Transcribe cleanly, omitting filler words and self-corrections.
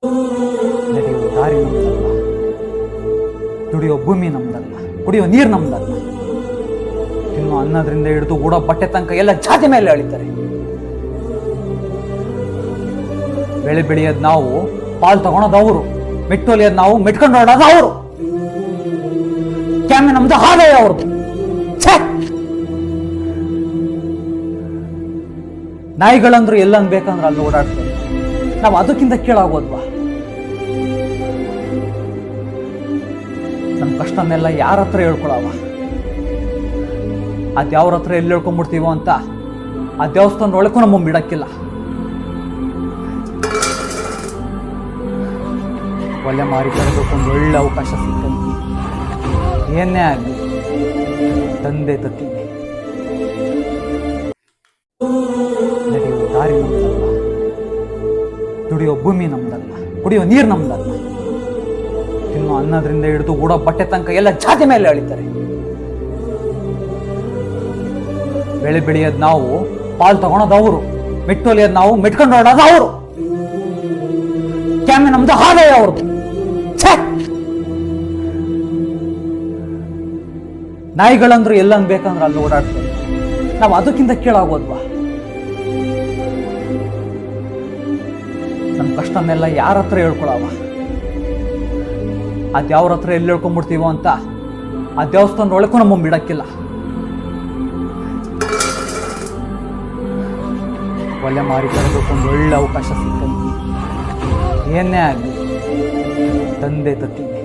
ನಡೆಯುವ ದಾರಿ ನಮ್ದಲ್ಲ, ದುಡಿಯೋ ಭೂಮಿ ನಮ್ದಲ್ಲ, ಕುಡಿಯೋ ನೀರು ನಮ್ದಲ್ಲ, ತಿನ್ನೋ ಅನ್ನೋದ್ರಿಂದ ಹಿಡಿದು ಉಡೋ ಬಟ್ಟೆ ತನಕ ಎಲ್ಲ ಜಾತಿ ಮೇಲೆ ಅಳಿತಾರೆ. ಬೆಳೆ ಬೆಳೆಯೋದು ನಾವು, ಪಾಲ್ ತಗೊಳೋದು ಅವರು, ಮೆಟ್ಟೊಲಿಯೋದು ನಾವು, ಮೆಟ್ಕೊಂಡು ಹೊಡೋದು ಅವರು. ಕ್ಯಾಮೆ ನಮ್ದು, ಹಾಲೇ ಅವ್ರದ್ದು. ನಾಯಿಗಳಂದ್ರು ಎಲ್ಲಂದ್ ಬೇಕಂದ್ರೆ ಅಲ್ಲಿ ಓಡಾಡ್ತಾರೆ, ನಾವು ಅದಕ್ಕಿಂತ ಕೀಳಾಗೋದ್ವಾ? ನಮ್ಮ ಕಷ್ಟನೆಲ್ಲ ಯಾರ ಹತ್ರ ಹೇಳ್ಕೊಳವ? ಅದ್ಯಾವ್ರ ಹತ್ರ ಎಲ್ಲಿ ಹೇಳ್ಕೊಂಡ್ಬಿಡ್ತೀವೋ ಅಂತ ಆ ದೇವಸ್ಥಾನದ ಒಳಕ್ಕೂ ನಮ್ಮ ಬಿಡಕ್ಕಿಲ್ಲ. ಒಳ್ಳೆ ಮಾರಿ ತರಬೇಕು ಒಂದು ಒಳ್ಳೆ ಅವಕಾಶ ಸಿಕ್ಕಂತ ಏನೇ ಆಗಲಿ ತಂದೆ ತತ್ತೀನಿ. ನಡೆಯುವ ದಾರಿ ನಮ್ದಲ್ಲ, ದುಡಿಯೋ ಭೂಮಿ ನಮ್ದಲ್ಲ, ಕುಡಿಯೋ ನೀರು ನಮ್ದಲ್ಲ, ತಿನ್ನೋ ಅನ್ನೋದ್ರಿಂದ ಹಿಡಿದು ಉಡೋ ಬಟ್ಟೆ ತನಕ ಎಲ್ಲ ಜಾತಿ ಮೇಲೆ ಅಳಿತಾರೆ. ಬೆಳೆ ಬೆಳೆಯೋದು ನಾವು, ಪಾಲ್ ತಗೊಳೋದು ಅವರು, ಮೆಟ್ಟೊಲಿಯೋದು ನಾವು, ಮೆಟ್ಕೊಂಡು ಹೊಡೋದು ಅವರು. ಕ್ಯಾಮೆ ನಮ್ದು, ಹಾಲೇ ಅವ್ರದ್ದು. ನಾಯಿಗಳಂದ್ರು ಎಲ್ಲಂದ್ ಬೇಕಂದ್ರೆ ಅಲ್ಲಿ ಓಡಾಡ್ತಾರೆ, ನಾವು ಅದಕ್ಕಿಂತ ಕೀಳಾಗೋದ್ವಾ? ನಮ್ಮ ಕಷ್ಟನೆಲ್ಲ ಯಾರ ಹತ್ರ ಹೇಳ್ಕೊಳವ? ಅದ್ಯಾವ್ರ ಹತ್ರ ಎಲ್ಲಿ ಹೇಳ್ಕೊಂಡ್ಬಿಡ್ತೀವೋ ಅಂತ ಆ ದೇವಸ್ಥಾನದ ಒಳಕ್ಕೂ ನಮ್ಮ ಬಿಡಕ್ಕಿಲ್ಲ. ಒಳ್ಳೆ ಮಾರಿ ತರಬೇಕು ಒಂದು ಒಳ್ಳೆ ಅವಕಾಶ ಸಿಕ್ಕಂತ ಏನೇ ಆಗಲಿ ತಂದೆ ತತ್ತೀನಿ.